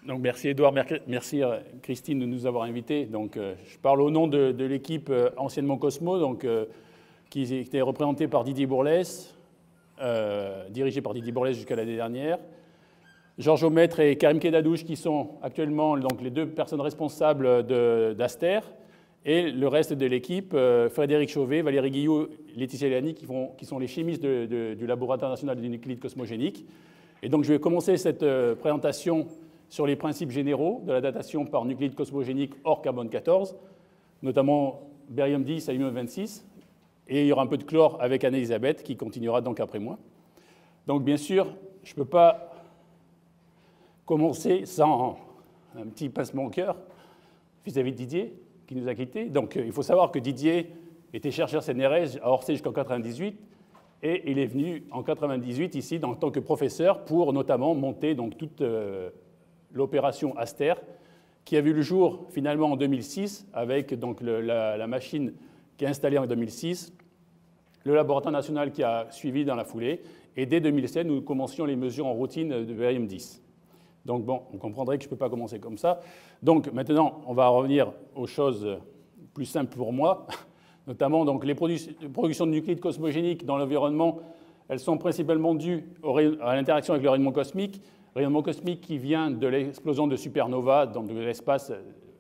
Donc, merci Edouard, merci Christine de nous avoir invités. Donc, je parle au nom de l'équipe anciennement Cosmo, donc, qui était représentée par Didier Bourlès, dirigée par Didier Bourlès jusqu'à l'année dernière. Georges Aumaitre et Karim Kedadouche, qui sont actuellement donc, les deux personnes responsables d'Aster, et le reste de l'équipe, Frédéric Chauvet, Valérie Guillot, Laetitia Liani, qui sont les chimistes du Laboratoire national du nucléide cosmogénique. Et donc, je vais commencer cette présentation sur les principes généraux de la datation par nucléide cosmogénique hors carbone 14, notamment barium 10, aluminium 26, et il y aura un peu de chlore avec Anne-Elisabeth qui continuera donc après moi. Donc bien sûr, je ne peux pas commencer sans un petit pincement au cœur vis-à-vis de Didier qui nous a quittés. Donc il faut savoir que Didier était chercheur CNRS à Orsay jusqu'en 1998, et il est venu en 1998 ici en tant que professeur pour notamment monter donc, toute l'opération Aster, qui a vu le jour finalement en 2006 avec donc, la machine qui est installée en 2006, le laboratoire national qui a suivi dans la foulée, et dès 2007, nous commencions les mesures en routine de barium 10. Donc bon, on comprendrait que je ne peux pas commencer comme ça. Donc maintenant, on va revenir aux choses plus simples pour moi, notamment donc, les productions de nucléides cosmogéniques dans l'environnement, elles sont principalement dues à l'interaction avec le rayonnement cosmique. Rayonnement cosmique qui vient de l'explosion de supernovas, donc de l'espace,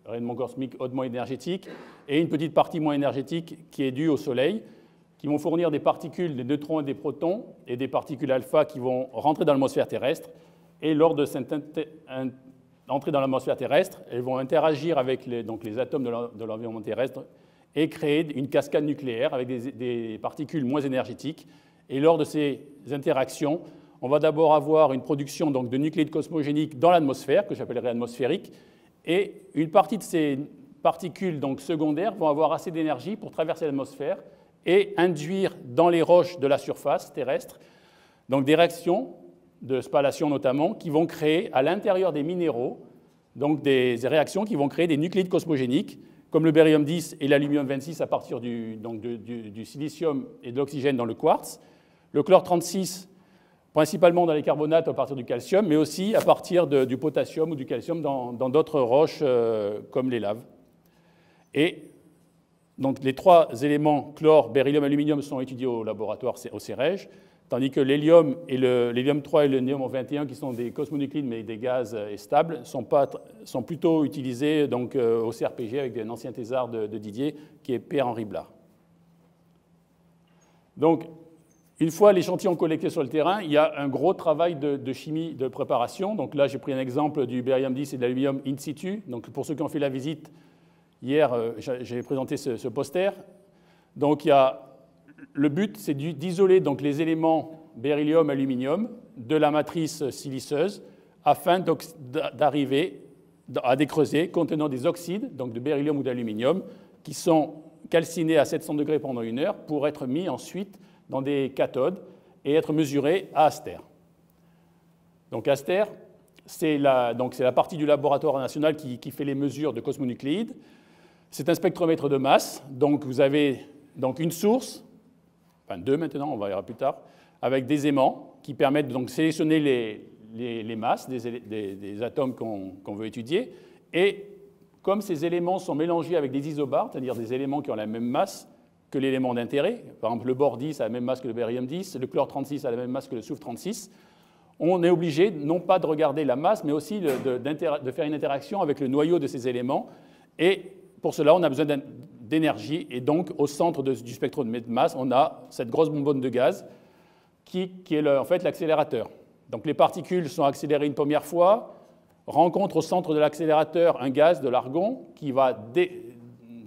rayonnement cosmique hautement énergétique, et une petite partie moins énergétique qui est due au Soleil, qui vont fournir des particules, des neutrons et des protons, et des particules alpha qui vont rentrer dans l'atmosphère terrestre. Et lors de cette entrée dans l'atmosphère terrestre, elles vont interagir avec les atomes de l'environnement terrestre et créer une cascade nucléaire avec des particules moins énergétiques. Et lors de ces interactions, on va d'abord avoir une production donc, de nucléides cosmogéniques dans l'atmosphère, que j'appellerais atmosphérique, et une partie de ces particules donc, secondaires vont avoir assez d'énergie pour traverser l'atmosphère et induire dans les roches de la surface terrestre donc, des réactions de spallation notamment, qui vont créer à l'intérieur des minéraux donc, des réactions qui vont créer des nucléides cosmogéniques, comme le barium 10 et l'aluminium 26 à partir du silicium et de l'oxygène dans le quartz, le chlore 36 principalement dans les carbonates à partir du calcium, mais aussi à partir du potassium ou du calcium dans d'autres roches comme les laves. Et donc les trois éléments, chlore, beryllium, aluminium, sont étudiés au laboratoire au CEREG, tandis que l'hélium et l'hélium 3 et le néon 21, qui sont des cosmonucléides mais des gaz stables, sont plutôt utilisés donc, au CRPG avec un ancien thésard de Didier, qui est Pierre-Henri Blard. Donc, une fois l'échantillon collecté sur le terrain, il y a un gros travail de chimie de préparation. Donc là, j'ai pris un exemple du barium 10 et de l'aluminium in situ. Donc pour ceux qui ont fait la visite, hier, j'ai présenté ce poster. Donc le but, c'est d'isoler donc, les éléments beryllium, aluminium de la matrice siliceuse afin d'arriver à des creusets contenant des oxydes, donc de beryllium ou d'aluminium, qui sont calcinés à 700 degrés pendant 1 heure pour être mis ensuite dans des cathodes et être mesurés à Aster. Donc Aster, c'est la partie du laboratoire national qui fait les mesures de cosmonucléides. C'est un spectromètre de masse, donc vous avez donc une source, enfin deux maintenant, on va y voir plus tard, avec des aimants qui permettent de sélectionner les masses des atomes qu'on veut étudier. Et comme ces éléments sont mélangés avec des isobars, c'est-à-dire des éléments qui ont la même masse que l'élément d'intérêt, par exemple le bore 10 a la même masse que le barium 10, le chlore 36 a la même masse que le soufre 36, on est obligé non pas de regarder la masse, mais aussi de faire une interaction avec le noyau de ces éléments. Et pour cela, on a besoin d'énergie. Et donc, au centre du spectromètre de masse, on a cette grosse bonbonne de gaz qui est en fait l'accélérateur. Donc les particules sont accélérées une première fois, rencontrent au centre de l'accélérateur un gaz, de l'argon, qui va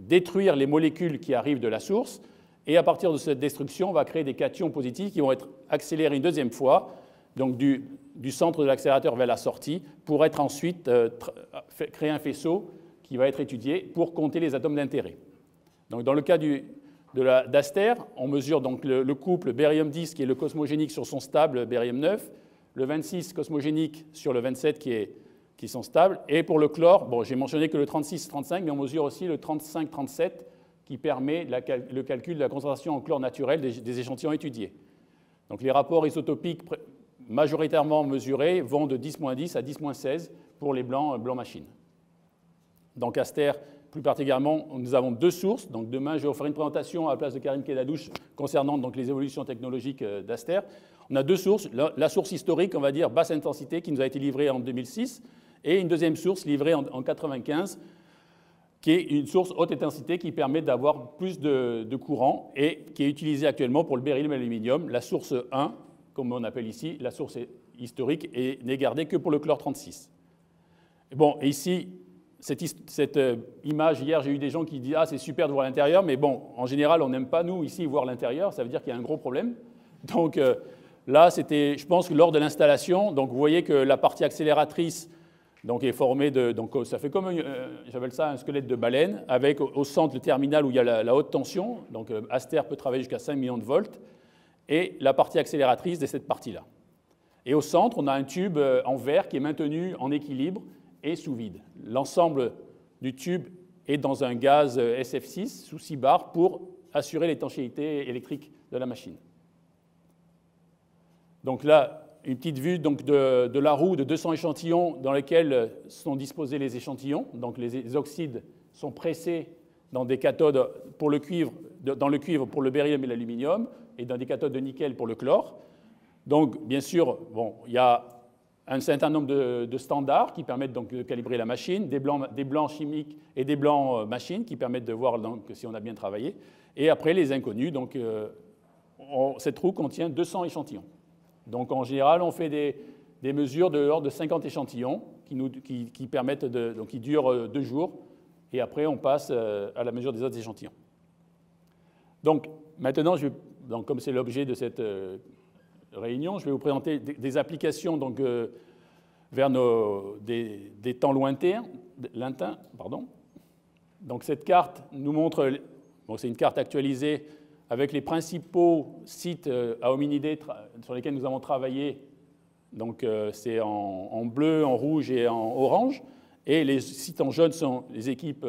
détruire les molécules qui arrivent de la source, et à partir de cette destruction, on va créer des cations positifs qui vont être accélérés une deuxième fois, donc du centre de l'accélérateur vers la sortie, pour être ensuite créer un faisceau qui va être étudié pour compter les atomes d'intérêt. Donc dans le cas d'Aster, on mesure donc le couple barium 10 qui est le cosmogénique sur son stable barium 9, le 26 cosmogénique sur le 27 qui sont stables. Et pour le chlore, bon, j'ai mentionné que le 36-35, mais on mesure aussi le 35-37 qui permet le calcul de la concentration en chlore naturel des échantillons étudiés. Donc les rapports isotopiques majoritairement mesurés vont de 10-10 à 10-16 pour les blancs machines. Donc Aster, plus particulièrement, nous avons deux sources. Donc demain, je vais vous faire une présentation à la place de Karim Kedadouche concernant donc, les évolutions technologiques d'Aster. On a deux sources. La source historique, on va dire, basse intensité, qui nous a été livrée en 2006, et une deuxième source livrée en 1995, qui est une source haute intensité qui permet d'avoir plus de courant et qui est utilisée actuellement pour le beryllium et l'aluminium. La source 1, comme on appelle ici, la source historique, et n'est gardée que pour le chlore 36. Bon, et ici, cette image, hier, j'ai eu des gens qui disent « Ah, c'est super de voir l'intérieur », mais bon, en général, on n'aime pas, nous, ici, voir l'intérieur, ça veut dire qu'il y a un gros problème. Donc là, c'était, je pense, que lors de l'installation, donc vous voyez que la partie accélératrice donc, est formée de… Donc ça fait comme, j'appelle ça un squelette de baleine, avec au centre le terminal où il y a la haute tension, donc Aster peut travailler jusqu'à 5 millions de volts, et la partie accélératrice de cette partie-là. Et au centre, on a un tube en verre qui est maintenu en équilibre et sous vide. L'ensemble du tube est dans un gaz SF6 sous 6 bars pour assurer l'étanchéité électrique de la machine. Donc là, une petite vue donc, de la roue de 200 échantillons dans lesquels sont disposés les échantillons. Donc les oxydes sont pressés dans des cathodes pour le cuivre, dans le cuivre pour le beryllium et l'aluminium, et dans des cathodes de nickel pour le chlore. Donc, bien sûr, bon, il y a un certain nombre de standards qui permettent donc de calibrer la machine, des blancs chimiques et des blancs machines qui permettent de voir donc, si on a bien travaillé. Et après, les inconnus. Donc, cette roue contient 200 échantillons. Donc, en général, on fait des mesures de l'ordre de 50 échantillons qui permettent donc, qui durent 2 jours. Et après, on passe à la mesure des autres échantillons. Donc, maintenant, donc, comme c'est l'objet de cette réunion, je vais vous présenter des applications donc, vers des temps lointains. Donc cette carte nous montre, bon, c'est une carte actualisée avec les principaux sites à hominidés sur lesquels nous avons travaillé. Donc c'est en bleu, en rouge et en orange. Et les sites en jaune sont les équipes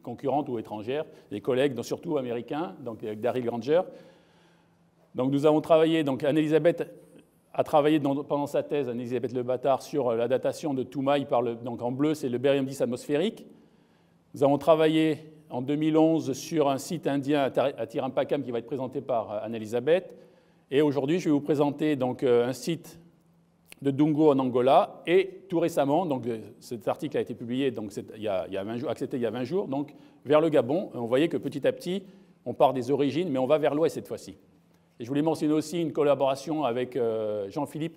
concurrentes ou étrangères, des collègues, donc surtout américains, donc avec Daryl Granger. Donc nous avons travaillé, donc Anne-Elisabeth a travaillé pendant sa thèse, Anne-Elisabeth Le Bâtard, sur la datation de Toumaï, donc en bleu c'est le barium-10 atmosphérique. Nous avons travaillé en 2011 sur un site indien à Tirampakam qui va être présenté par Anne-Elisabeth. Et aujourd'hui je vais vous présenter donc, un site de Dungo en Angola et tout récemment, donc cet article a été publié donc, il y a 20 jours, accepté il y a 20 jours, donc vers le Gabon. On voyait que petit à petit on part des origines mais on va vers l'ouest cette fois-ci. Et je voulais mentionner aussi une collaboration avec Jean-Philippe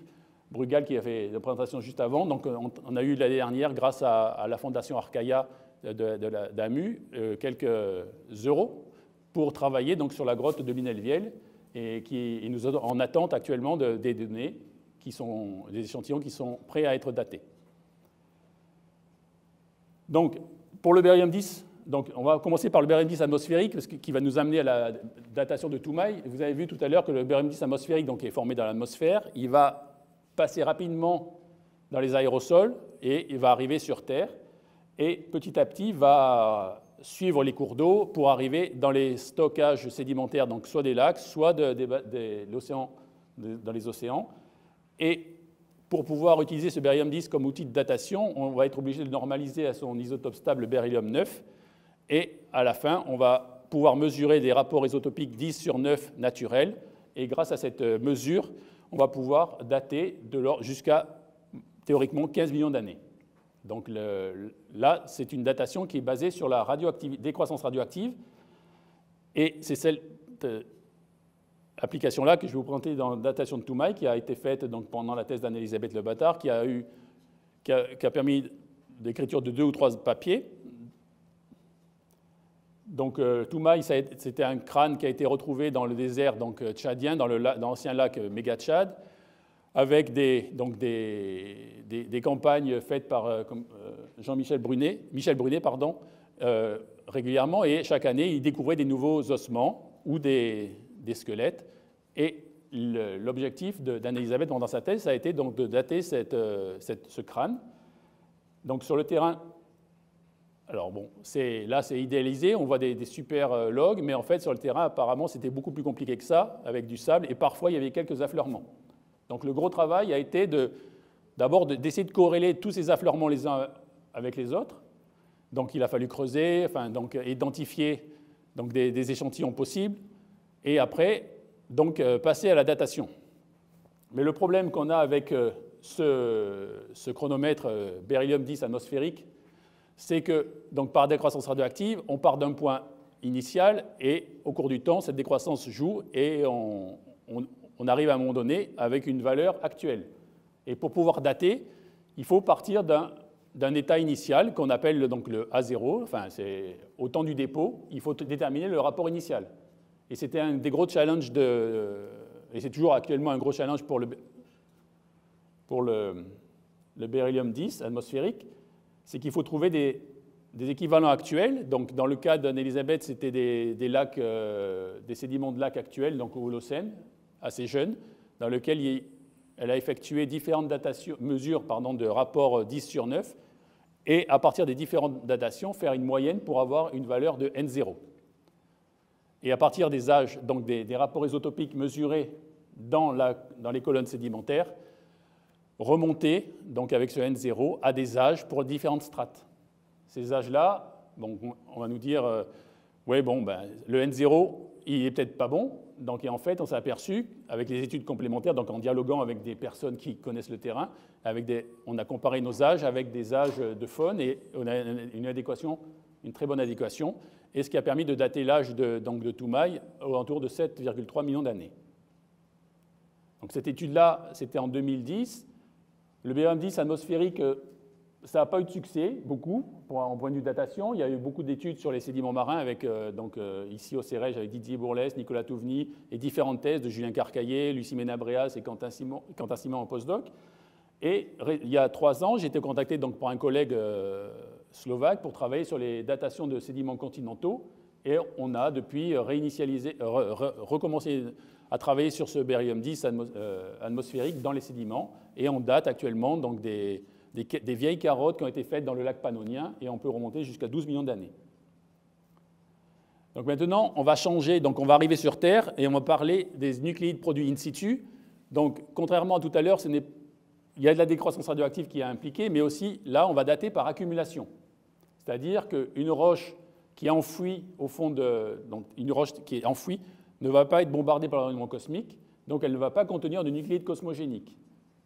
Brugal qui a fait la présentation juste avant. Donc, on a eu l'année dernière, grâce à la fondation Arcaïa d'AMU, quelques euros pour travailler donc, sur la grotte de Minelviel et qui nous est en attente actuellement des données, des échantillons qui sont prêts à être datés. Donc, pour le barium-10, donc, on va commencer par le barium-10 atmosphérique, qui va nous amener à la datation de Toumaï. Vous avez vu tout à l'heure que le barium-10 atmosphérique donc, est formé dans l'atmosphère. Il va passer rapidement dans les aérosols et il va arriver sur Terre. Et petit à petit, va suivre les cours d'eau pour arriver dans les stockages sédimentaires, donc soit des lacs, soit dans les océans. Et pour pouvoir utiliser ce barium-10 comme outil de datation, on va être obligé de normaliser à son isotope stable barium-9. Et à la fin, on va pouvoir mesurer des rapports isotopiques 10 sur 9 naturels. Et grâce à cette mesure, on va pouvoir dater jusqu'à, théoriquement, 15 millions d'années. Donc là, c'est une datation qui est basée sur la décroissance radioactive. Et c'est cette application-là que je vais vous présenter dans la datation de Toumaï, qui a été faite donc, pendant la thèse d'Anne-Elisabeth Le Bâtard, qui a permis l'écriture de 2 ou 3 papiers. Donc, Toumaï, c'était un crâne qui a été retrouvé dans le désert donc, tchadien, dans l'ancien lac Méga-Tchad, avec des campagnes faites par Michel Brunet, régulièrement, et chaque année, il découvrait des nouveaux ossements ou des squelettes. Et l'objectif d'Anne-Elisabeth dans sa thèse, ça a été donc de dater ce crâne. Donc, sur le terrain. Alors bon, là c'est idéalisé, on voit des super logs, mais en fait sur le terrain apparemment c'était beaucoup plus compliqué que ça, avec du sable, et parfois il y avait quelques affleurements. Donc le gros travail a été d'abord d'essayer de corréler tous ces affleurements les uns avec les autres. Donc il a fallu creuser, donc identifier donc des échantillons possibles, et après donc, passer à la datation. Mais le problème qu'on a avec ce chronomètre beryllium 10 atmosphérique, c'est que donc, par décroissance radioactive, on part d'un point initial et au cours du temps, cette décroissance joue et on arrive à un moment donné avec une valeur actuelle. Et pour pouvoir dater, il faut partir d'un état initial qu'on appelle donc le A0, enfin c'est au temps du dépôt, il faut déterminer le rapport initial. Et c'était un des gros challenges et c'est toujours actuellement un gros challenge pour le beryllium 10 atmosphérique, c'est qu'il faut trouver des équivalents actuels. Donc dans le cas d'Anne-Elisabeth, c'était des lacs, des sédiments de lacs actuels, donc au Holocène, assez jeunes, dans lequel elle a effectué différentes mesures de rapport 10 sur 9, et à partir des différentes datations, faire une moyenne pour avoir une valeur de N0. Et à partir des âges, donc des rapports isotopiques mesurés dans les colonnes sédimentaires, remonter donc avec ce N0 à des âges pour différentes strates. Ces âges-là, bon, on va nous dire, ouais, bon, ben, le N0, il n'est peut-être pas bon. Donc, et en fait, on s'est aperçu, avec les études complémentaires, donc en dialoguant avec des personnes qui connaissent le terrain, on a comparé nos âges avec des âges de faune et on a une très bonne adéquation, et ce qui a permis de dater l'âge de Toumaï autour de 7,3 millions d'années. Donc cette étude-là, c'était en 2010. Le beryllium 10 atmosphérique, ça n'a pas eu de succès, beaucoup, en point de vue datation. Il y a eu beaucoup d'études sur les sédiments marins, avec, ici au CEREJ, avec Didier Bourlès, Nicolas Touveny, et différentes thèses de Julien Carcaillet, Lucie Ménabréas et Quentin Simon en postdoc. Et il y a 3 ans, j'ai été contacté donc, par un collègue slovaque pour travailler sur les datations de sédiments continentaux. Et on a depuis recommencé à travailler sur ce beryllium 10 atmosphérique dans les sédiments. Et on date actuellement donc, des vieilles carottes qui ont été faites dans le lac Pannonien, et on peut remonter jusqu'à 12 millions d'années. Donc maintenant, on va changer, donc on va arriver sur Terre et on va parler des nucléides produits in situ. Donc contrairement à tout à l'heure, il y a de la décroissance radioactive qui est impliquée, mais aussi là, on va dater par accumulation. C'est-à-dire qu'une roche qui est enfouie au fond donc une roche qui est enfouie ne va pas être bombardée par le rayonnement cosmique, donc elle ne va pas contenir de nucléides cosmogéniques.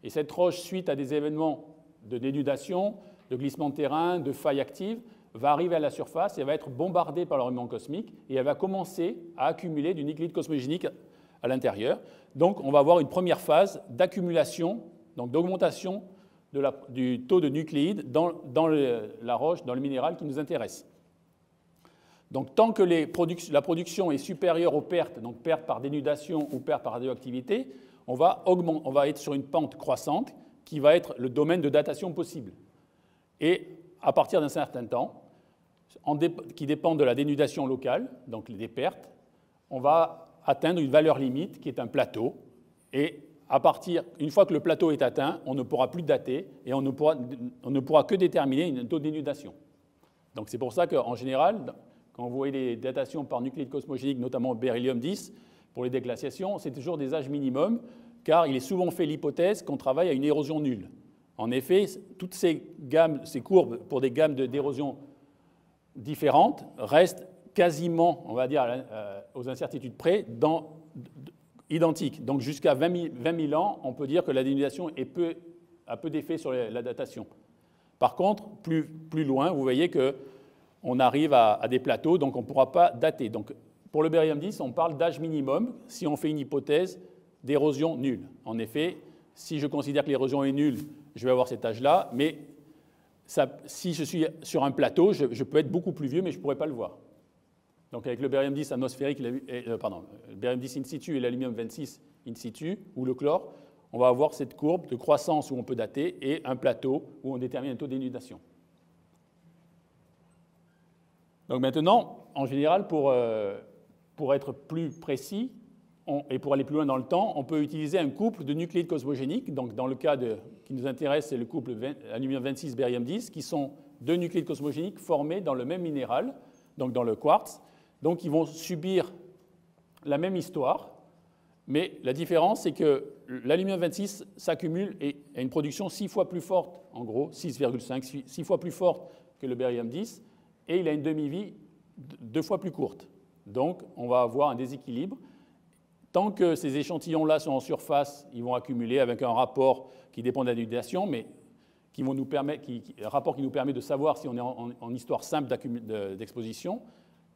Et cette roche, suite à des événements de dénudation, de glissement de terrain, de failles actives, va arriver à la surface et va être bombardée par le rayonnement cosmique et elle va commencer à accumuler du nucléide cosmogénique à l'intérieur. Donc on va avoir une première phase d'accumulation, donc d'augmentation du taux de nucléides dans la roche, dans le minéral qui nous intéresse. Donc tant que la production est supérieure aux pertes, donc pertes par dénudation ou pertes par radioactivité, on va être sur une pente croissante qui va être le domaine de datation possible. Et à partir d'un certain temps, qui dépend de la dénudation locale, donc des pertes, on va atteindre une valeur limite qui est un plateau. Et une fois que le plateau est atteint, on ne pourra plus dater et on ne pourra que déterminer un taux de dénudation. Donc c'est pour ça qu'en général, quand vous voyez les datations par nucléides cosmogéniques, notamment beryllium 10, pour les déglaciations, c'est toujours des âges minimums, car il est souvent fait l'hypothèse qu'on travaille à une érosion nulle. En effet, toutes ces courbes pour des gammes d'érosion différentes restent quasiment, on va dire, aux incertitudes près, identiques. Donc jusqu'à 20 000 ans, on peut dire que la dénudation a peu d'effet sur la datation. Par contre, plus loin, vous voyez qu'on arrive à des plateaux, donc on ne pourra pas dater. Donc pour le beryllium 10, on parle d'âge minimum si on fait une hypothèse d'érosion nulle. En effet, si je considère que l'érosion est nulle, je vais avoir cet âge-là, mais si je suis sur un plateau, je peux être beaucoup plus vieux, mais je ne pourrai pas le voir. Donc avec le beryllium 10 atmosphérique, le beryllium 10 in situ et l'aluminium 26 in situ, ou le chlore, on va avoir cette courbe de croissance où on peut dater et un plateau où on détermine un taux de dénudation. Donc maintenant, en général, pour être plus précis, et pour aller plus loin dans le temps, on peut utiliser un couple de nucléides cosmogéniques. Donc dans le cas qui nous intéresse, c'est le couple aluminium 26, beryllium 10, qui sont 2 nucléides cosmogéniques formés dans le même minéral, donc dans le quartz. Donc ils vont subir la même histoire. Mais la différence, c'est que l'aluminium 26 s'accumule et a une production 6 fois plus forte, en gros, 6,5, 6 fois plus forte que le barium 10, et il a une demi-vie 2 fois plus courte. Donc, on va avoir un déséquilibre. Tant que ces échantillons-là sont en surface, ils vont accumuler avec un rapport qui dépend de la dénudation, mais un rapport qui nous permet de savoir si on est en histoire simple d'exposition.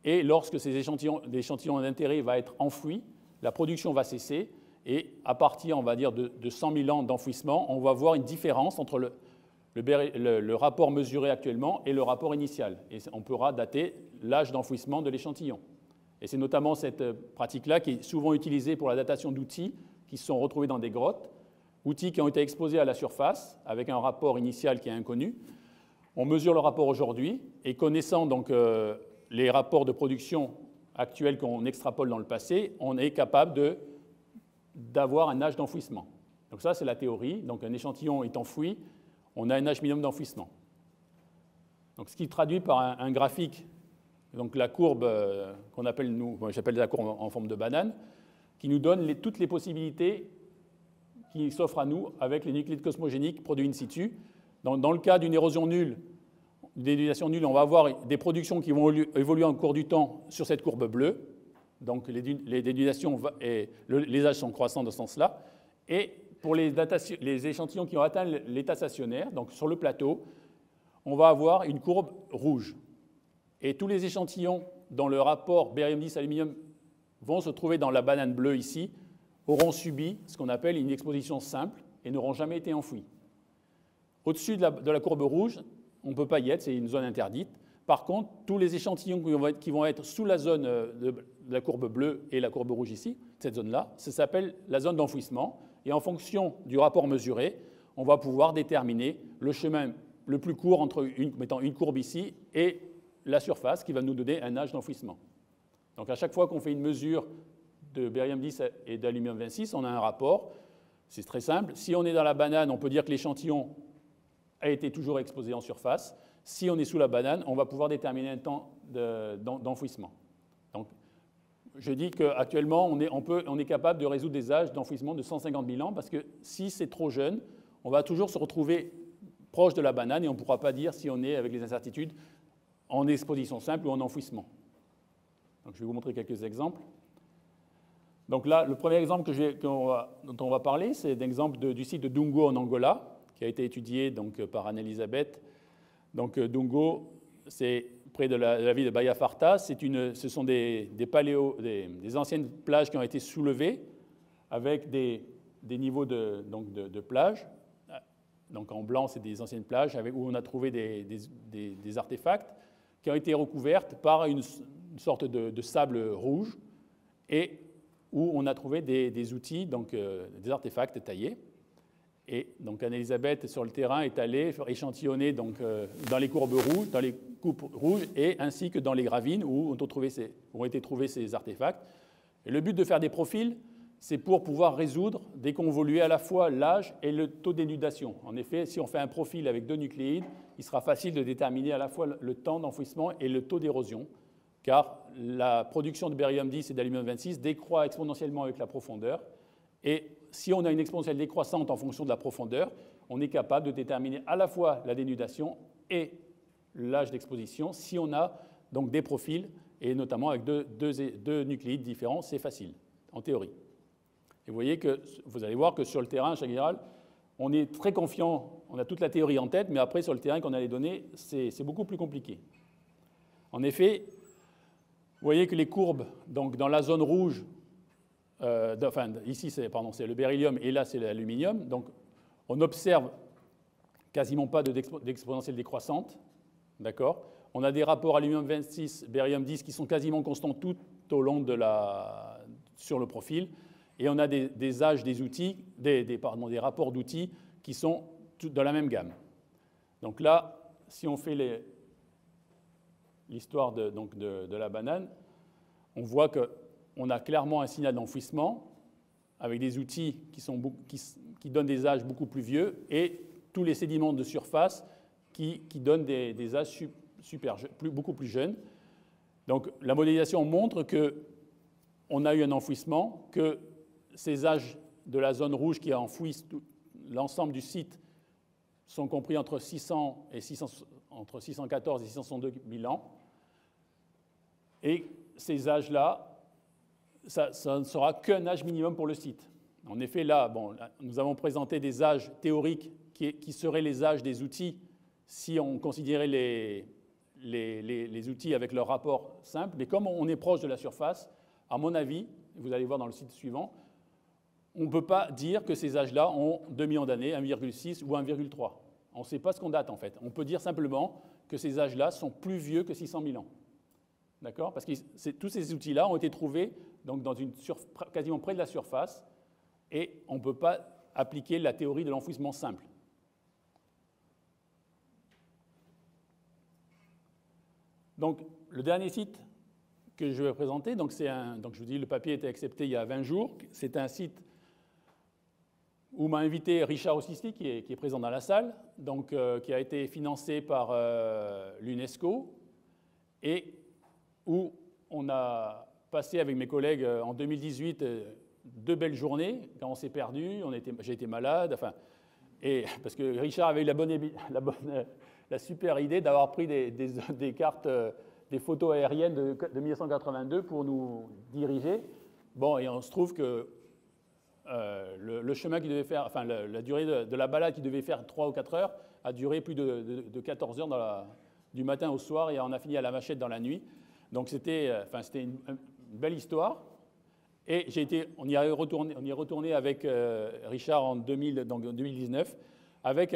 Et lorsque ces échantillons d'intérêt vont être enfouis, la production va cesser. Et à partir, on va dire, de 100 000 ans d'enfouissement, on va voir une différence entre le rapport mesuré actuellement et le rapport initial. Et on pourra dater l'âge d'enfouissement de l'échantillon. Et c'est notamment cette pratique-là qui est souvent utilisée pour la datation d'outils qui se sont retrouvés dans des grottes, outils qui ont été exposés à la surface avec un rapport initial qui est inconnu. On mesure le rapport aujourd'hui et connaissant donc les rapports de production actuels qu'on extrapole dans le passé, on est capable d'avoir un âge d'enfouissement. Donc ça, c'est la théorie. Donc un échantillon est enfoui, on a un âge minimum d'enfouissement. Donc ce qui traduit par un graphique, donc la courbe qu'on appelle, j'appelle la courbe en forme de banane, qui nous donne toutes les possibilités qui s'offrent à nous avec les nucléides cosmogéniques produits in situ. Dans le cas d'une érosion nulle, d'énudation nulle, on va avoir des productions qui vont évoluer en cours du temps sur cette courbe bleue. Donc les dénudations et les âges sont croissants dans ce sens-là. Et pour les échantillons qui ont atteint l'état stationnaire, donc sur le plateau, on va avoir une courbe rouge. Et tous les échantillons dans le rapport barium 10 aluminium vont se trouver dans la banane bleue ici, auront subi ce qu'on appelle une exposition simple et n'auront jamais été enfouis. Au-dessus de la courbe rouge, on ne peut pas y être, c'est une zone interdite. Par contre, tous les échantillons qui vont être sous la zone de la courbe bleue et la courbe rouge ici, cette zone-là, ça s'appelle la zone d'enfouissement. Et en fonction du rapport mesuré, on va pouvoir déterminer le chemin le plus court entre mettons une courbe ici et la surface qui va nous donner un âge d'enfouissement. Donc à chaque fois qu'on fait une mesure de barium 10 et d'aluminium 26, on a un rapport. C'est très simple. Si on est dans la banane, on peut dire que l'échantillon a été toujours exposé en surface. Si on est sous la banane, on va pouvoir déterminer un temps d'enfouissement. Donc, je dis qu'actuellement, on est capable de résoudre des âges d'enfouissement de 150 000 ans parce que si c'est trop jeune, on va toujours se retrouver proche de la banane et on ne pourra pas dire si on est, avec les incertitudes, en exposition simple ou en enfouissement. Donc, je vais vous montrer quelques exemples. Donc là, le premier exemple dont on va parler, c'est l'exemple du site de Dungo en Angola, qui a été étudié donc, par Anne-Elisabeth. Donc Dungo, c'est près de la ville de Baia Farta. Ce sont des anciennes plages qui ont été soulevées avec des niveaux de plage. Donc en blanc, c'est des anciennes plages où on a trouvé des artefacts qui ont été recouvertes par une sorte de sable rouge et où on a trouvé des outils, donc des artefacts taillés. Et donc Anne-Elisabeth, sur le terrain, est allée échantillonner donc, dans les courbes rouges, dans les coupes rouges, et ainsi que dans les gravines où ont été trouvés ces artefacts. Et le but de faire des profils, c'est pour pouvoir résoudre, déconvoluer à la fois l'âge et le taux d'énudation. En effet, si on fait un profil avec deux nucléides, il sera facile de déterminer à la fois le temps d'enfouissement et le taux d'érosion, car la production de barium 10 et d'aluminium 26 décroît exponentiellement avec la profondeur. Et si on a une exponentielle décroissante en fonction de la profondeur, on est capable de déterminer à la fois la dénudation et l'âge d'exposition. Si on a donc des profils, et notamment avec deux nucléides différents, c'est facile, en théorie. Et vous allez voir que sur le terrain, en général, on est très confiant, on a toute la théorie en tête, mais après, sur le terrain, quand on a les données, c'est beaucoup plus compliqué. En effet, vous voyez que les courbes, donc dans la zone rouge, ici c'est le beryllium et là c'est l'aluminium, donc on observe quasiment pas d'exponentielle décroissante, d'accord. On a des rapports aluminium 26, barium 10 qui sont quasiment constants tout au long sur le profil, et on a des âges des outils, des rapports d'outils qui sont dans la même gamme. Donc là, si on fait l'histoire de la banane, on voit qu'on a clairement un signal d'enfouissement avec des outils qui donnent des âges beaucoup plus vieux et tous les sédiments de surface qui donnent des âges beaucoup plus jeunes. Donc la modélisation montre qu'on a eu un enfouissement, que ces âges de la zone rouge qui enfouissent l'ensemble du site sont compris entre 614 et 662 000 ans. Et ces âges-là, ça ne sera qu'un âge minimum pour le site. En effet, là, nous avons présenté des âges théoriques qui seraient les âges des outils si on considérait les outils avec leur rapport simple. Mais comme on est proche de la surface, à mon avis, vous allez voir dans le site suivant, on ne peut pas dire que ces âges-là ont 2 millions d'années, 1,6 ou 1,3. On ne sait pas ce qu'on date en fait. On peut dire simplement que ces âges-là sont plus vieux que 600 000 ans. D'accord? Parce que tous ces outils-là ont été trouvés donc, quasiment près de la surface et on ne peut pas appliquer la théorie de l'enfouissement simple. Donc, le dernier site que je vais présenter, donc je vous dis, le papier a été accepté il y a 20 jours. C'est un site où m'a invité Richard Ossisli, qui est présent dans la salle, donc, qui a été financé par l'UNESCO et où on a passé avec mes collègues en 2018 2 belles journées. Quand on s'est perdu, j'ai été malade, parce que Richard avait eu la super idée d'avoir pris des cartes, des photos aériennes de 1982 pour nous diriger. Bon, et on se trouve que le chemin qui devait faire, la durée de la balade qui devait faire 3 ou 4 heures a duré plus de 14 heures du matin au soir et on a fini à la machette dans la nuit. Donc c'était une belle histoire. Et on y est retourné avec Richard en 2019 avec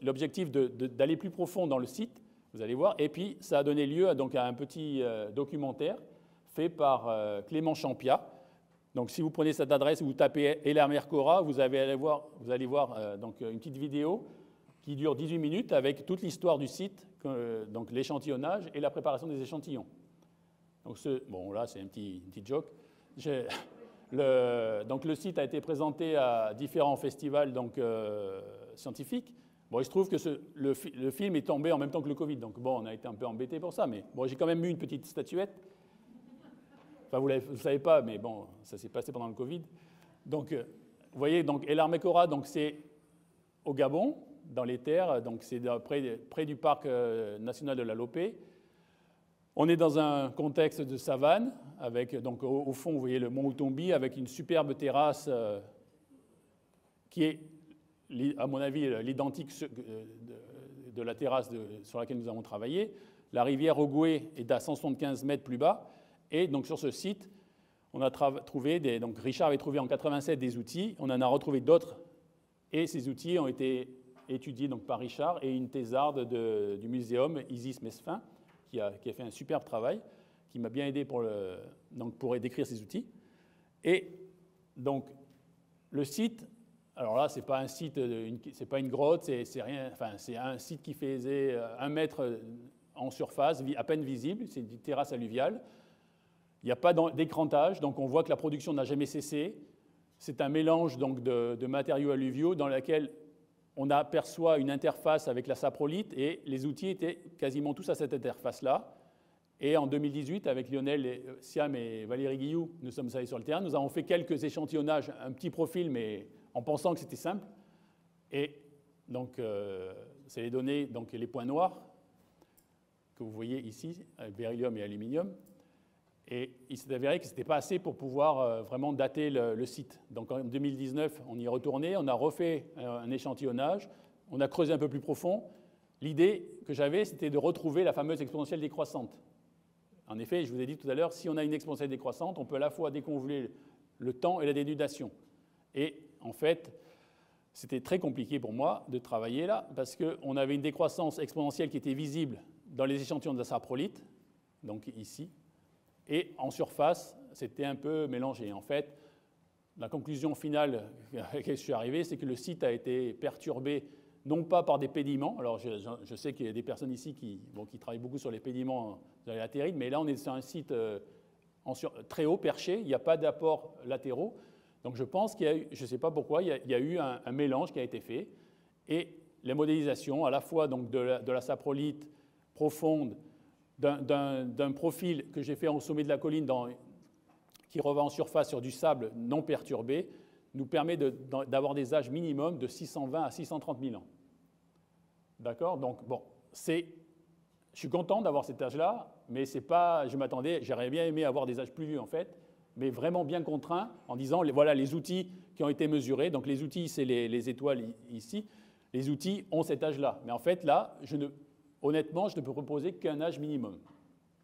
l'objectif d'aller plus profond dans le site, vous allez voir. Et puis ça a donné lieu donc, à un petit documentaire fait par Clément Champia. Donc si vous prenez cette adresse et vous tapez Ella Mercora, vous allez voir donc, une petite vidéo qui dure 18 minutes avec toute l'histoire du site, donc l'échantillonnage et la préparation des échantillons. Donc là c'est une petite joke. Donc le site a été présenté à différents festivals donc, scientifiques. Bon, il se trouve que le film est tombé en même temps que le Covid, donc bon, on a été un peu embêtés pour ça, mais bon, j'ai quand même eu une petite statuette. Enfin, vous ne savez pas, mais bon, ça s'est passé pendant le Covid. Donc, vous voyez, donc Ella Mercora, donc c'est au Gabon, dans les terres, donc c'est près du parc national de la Lopé. On est dans un contexte de savane, avec donc au fond, vous voyez le mont Utombi, avec une superbe terrasse qui est, à mon avis, l'identique de la terrasse sur laquelle nous avons travaillé. La rivière Ogoué est à 175 mètres plus bas. Et donc sur ce site, on a trouvé, donc Richard avait trouvé en 1987 des outils, on en a retrouvé d'autres, et ces outils ont été étudiés donc, par Richard et une thésarde du muséum, Isis Mesfin, qui a fait un superbe travail, qui m'a bien aidé pour décrire ces outils. Et donc le site, alors là, ce n'est pas un site, c'est pas une grotte, c'est rien, c'est un site qui faisait 1 mètre en surface, à peine visible, c'est une terrasse alluviale. Il n'y a pas d'écrantage, donc on voit que la production n'a jamais cessé. C'est un mélange donc, de matériaux alluviaux dans lequel on aperçoit une interface avec la saprolite et les outils étaient quasiment tous à cette interface-là. Et en 2018, avec Lionel Siam et Valérie Guillou, nous sommes allés sur le terrain. Nous avons fait quelques échantillonnages, un petit profil, mais en pensant que c'était simple. Et donc, c'est les données, donc les points noirs que vous voyez ici, beryllium et aluminium. Et il s'est avéré que ce n'était pas assez pour pouvoir vraiment dater le site. Donc en 2019, on y est retourné, on a refait un échantillonnage, on a creusé un peu plus profond. L'idée que j'avais, c'était de retrouver la fameuse exponentielle décroissante. En effet, je vous ai dit tout à l'heure, si on a une exponentielle décroissante, on peut à la fois déconvoluer le temps et la dénudation. Et en fait, c'était très compliqué pour moi de travailler là, parce qu'on avait une décroissance exponentielle qui était visible dans les échantillons de la saprolite, donc ici. Et en surface, c'était un peu mélangé. En fait, la conclusion finale à laquelle je suis arrivé, c'est que le site a été perturbé, non pas par des pédiments. Alors, je sais qu'il y a des personnes ici qui travaillent beaucoup sur les pédiments dans les latérites, mais là, on est sur un site très haut, perché. Il n'y a pas d'apports latéraux. Donc, je pense qu'il y a eu, je ne sais pas pourquoi, il y a eu un mélange qui a été fait. Et les modélisations, à la fois donc, de la saprolite profonde, d'un profil que j'ai fait au sommet de la colline qui revient en surface sur du sable non perturbé, nous permet d'avoir des âges minimums de 620 à 630 000 ans. D'accord? Donc, bon, je suis content d'avoir cet âge-là, mais c'est pas, j'aurais bien aimé avoir des âges plus vieux en fait, mais vraiment bien contraint en disant, voilà les outils qui ont été mesurés. Donc les outils, c'est les étoiles ici. Les outils ont cet âge-là. Mais en fait, là, honnêtement, je ne peux proposer qu'un âge minimum,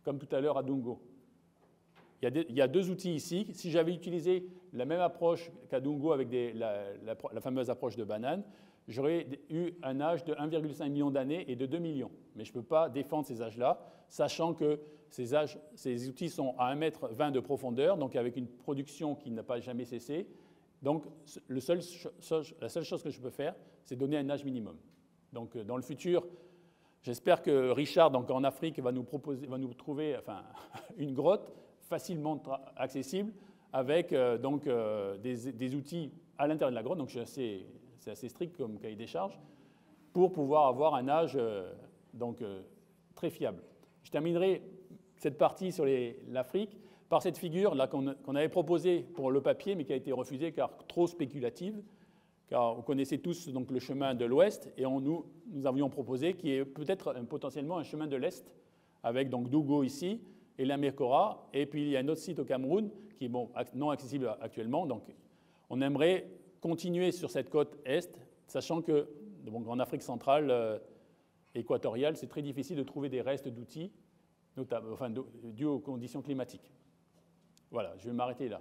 comme tout à l'heure à Dungo. Il y a deux outils ici. Si j'avais utilisé la même approche qu'à Dungo avec la fameuse approche de banane, j'aurais eu un âge de 1,5 million d'années et de 2 millions. Mais je ne peux pas défendre ces âges-là, sachant que ces outils sont à 1,20 m de profondeur, donc avec une production qui n'a pas jamais cessé. Donc la seule chose que je peux faire, c'est donner un âge minimum. Donc dans le futur, j'espère que Richard, donc en Afrique, va nous trouver une grotte facilement accessible avec des outils à l'intérieur de la grotte, donc c'est assez strict comme cahier des charges, pour pouvoir avoir un âge très fiable. Je terminerai cette partie sur l'Afrique par cette figure là qu'on avait proposée pour le papier, mais qui a été refusée car trop spéculative, car vous connaissez tous donc, le chemin de l'Ouest, et nous avions proposé qui est peut-être potentiellement un chemin de l'Est, avec donc Dougo ici, et la Mékora, et puis il y a un autre site au Cameroun qui est non accessible actuellement. Donc on aimerait continuer sur cette côte Est, sachant que en Afrique centrale équatoriale, c'est très difficile de trouver des restes d'outils, dus aux conditions climatiques. Voilà, je vais m'arrêter là.